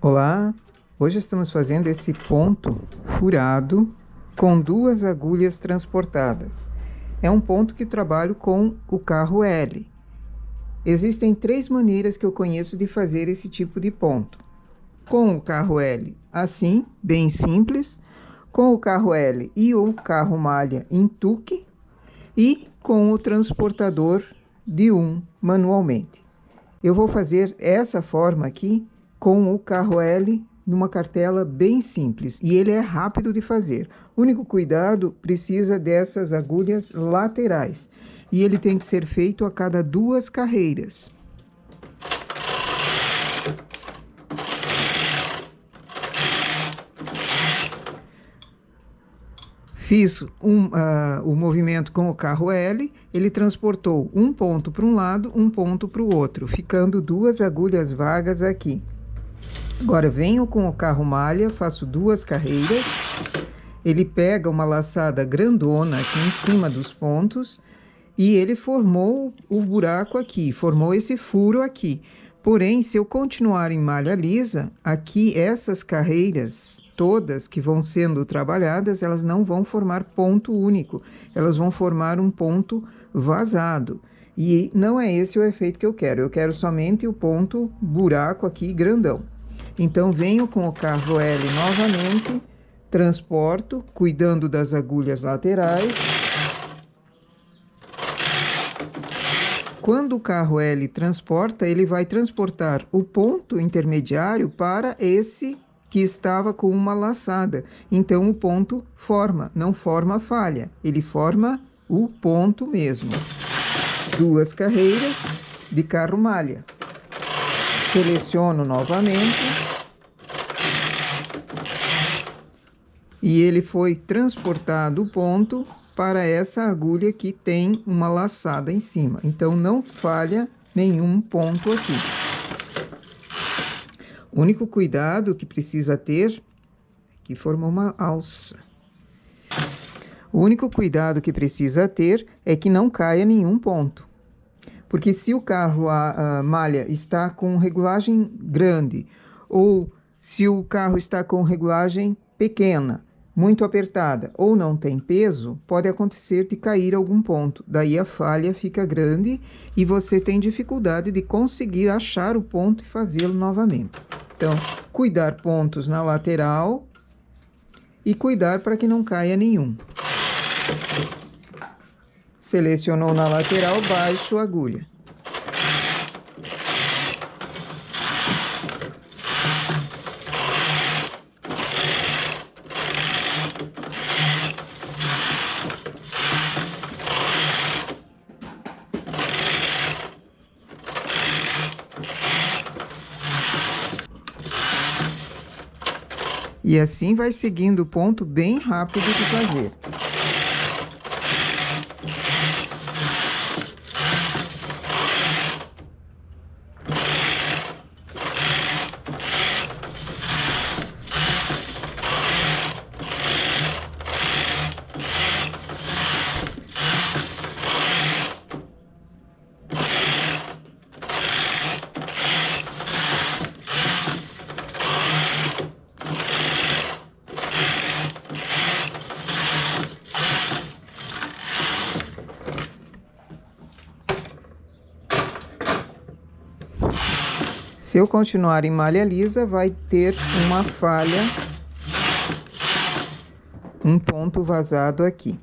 Olá, hoje estamos fazendo esse ponto furado com 2 agulhas transportadas. É um ponto que trabalho com o carro L. Existem 3 maneiras que eu conheço de fazer esse tipo de ponto. Com o carro L, assim, bem simples. Com o carro L e o carro malha em tuque. E com o transportador de 1 manualmente. Eu vou fazer essa forma aqui com o carro L numa cartela bem simples e ele é rápido de fazer. O único cuidado precisa dessas agulhas laterais e ele tem que ser feito a cada 2 carreiras. Fiz o movimento com o carro L, ele transportou um ponto para um lado, um ponto para o outro, ficando 2 agulhas vagas aqui. Agora venho com o carro malha, faço 2 carreiras, ele pega uma laçada grandona aqui em cima dos pontos e ele formou o buraco aqui, formou esse furo aqui. Porém, se eu continuar em malha lisa, aqui essas carreiras todas que vão sendo trabalhadas, elas não vão formar ponto único, elas vão formar um ponto vazado. E não é esse o efeito que eu quero somente o ponto buraco aqui grandão. Então, venho com o carro L novamente, transporto, cuidando das agulhas laterais. Quando o carro L transporta, ele vai transportar o ponto intermediário para esse que estava com uma laçada. Então, o ponto forma, não forma falha, ele forma o ponto mesmo. 2 carreiras de carro malha. Seleciono novamente. E ele foi transportado o ponto para essa agulha que tem uma laçada em cima. Então, não falha nenhum ponto aqui. O único cuidado que precisa ter, que formou uma alça. O único cuidado que precisa ter é que não caia nenhum ponto. Porque se o carro a malha está com regulagem grande, ou se o carro está com regulagem pequena, muito apertada, ou não tem peso, pode acontecer de cair algum ponto. Daí a falha fica grande e você tem dificuldade de conseguir achar o ponto e fazê-lo novamente. Então, cuidar pontos na lateral e cuidar para que não caia nenhum. Selecionou na lateral, baixo a agulha. E assim vai seguindo o ponto bem rápido de fazer. Se eu continuar em malha lisa, vai ter uma falha, um ponto vazado aqui.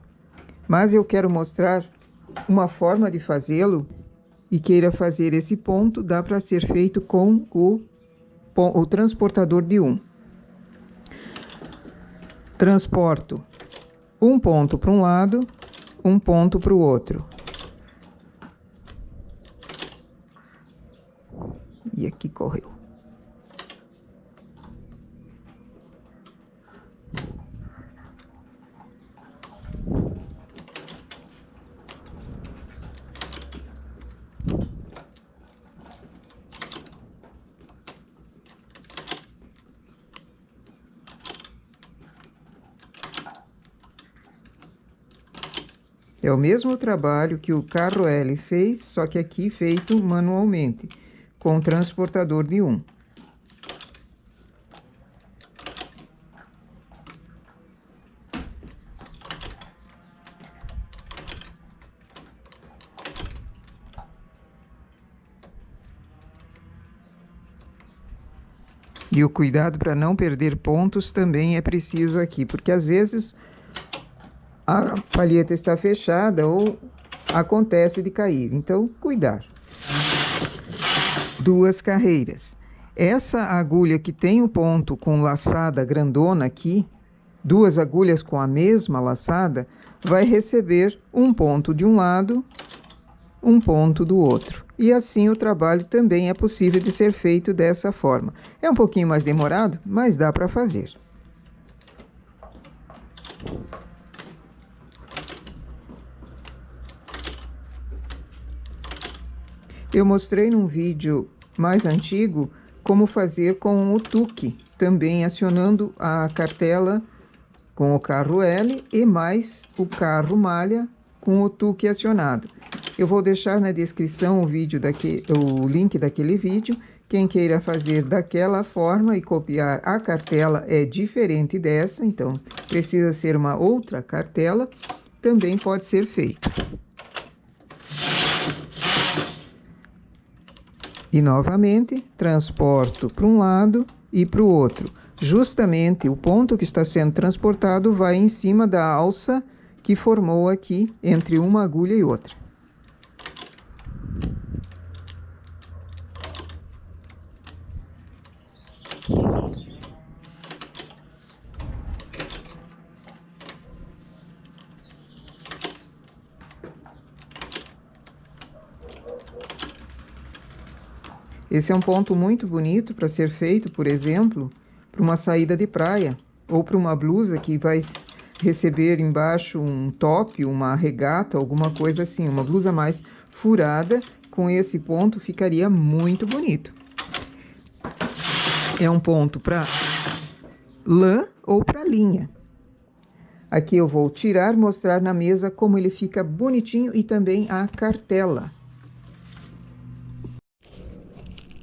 Mas eu quero mostrar uma forma de fazê-lo e queira fazer esse ponto, dá para ser feito com o transportador de 1. Transporto um ponto para um lado, um ponto para o outro. E aqui correu. É o mesmo trabalho que o carro L fez, só que aqui feito manualmente, com o transportador de 1. E o cuidado para não perder pontos também é preciso aqui, porque às vezes a palheta está fechada ou acontece de cair. Então, cuidar. 2 carreiras. Essa agulha que tem o ponto com laçada grandona aqui, 2 agulhas com a mesma laçada, vai receber um ponto de um lado, um ponto do outro. E assim o trabalho também é possível de ser feito dessa forma. É um pouquinho mais demorado, mas dá para fazer. Eu mostrei num vídeo mais antigo como fazer com o tuque, também acionando a cartela com o carro L e mais o carro malha com o tuque acionado. Eu vou deixar na descrição o link daquele vídeo. Quem queira fazer daquela forma e copiar a cartela é diferente dessa, então precisa ser uma outra cartela, também pode ser feito. E novamente, transporto para um lado e para o outro. Justamente o ponto que está sendo transportado vai em cima da alça que formou aqui entre uma agulha e outra. Esse é um ponto muito bonito para ser feito, por exemplo, para uma saída de praia ou para uma blusa que vai receber embaixo um top, uma regata, alguma coisa assim, uma blusa mais furada. Com esse ponto ficaria muito bonito. É um ponto para lã ou para linha. Aqui eu vou tirar, mostrar na mesa como ele fica bonitinho e também a cartela.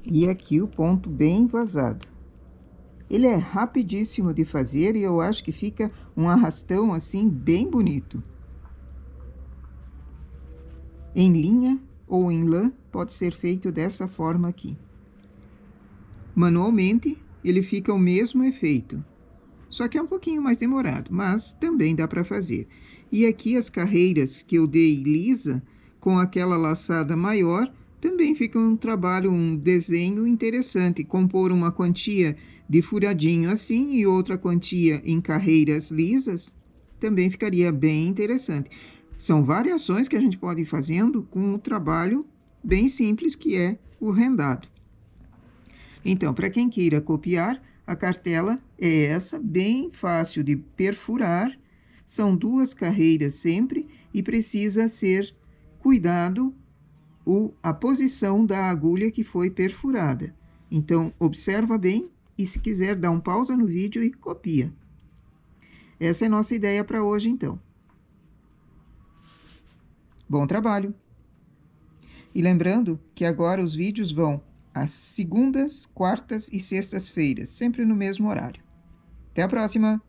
E aqui o ponto bem vazado. Ele é rapidíssimo de fazer e eu acho que fica um arrastão assim bem bonito. Em linha ou em lã pode ser feito dessa forma aqui. Manualmente ele fica o mesmo efeito, só que é um pouquinho mais demorado, mas também dá para fazer. E aqui as carreiras que eu dei lisa com aquela laçada maior, também fica um trabalho, um desenho interessante. Compor uma quantia de furadinho assim e outra quantia em carreiras lisas, também ficaria bem interessante. São variações que a gente pode ir fazendo com um trabalho bem simples, que é o rendado. Então, para quem queira copiar, a cartela é essa, bem fácil de perfurar. São 2 carreiras sempre e precisa ser cuidado a posição da agulha que foi perfurada. Então, observa bem e, se quiser, dá um pausa no vídeo e copia. Essa é a nossa ideia para hoje, então. Bom trabalho! E lembrando que agora os vídeos vão às segundas, quartas e sextas-feiras, sempre no mesmo horário. Até a próxima!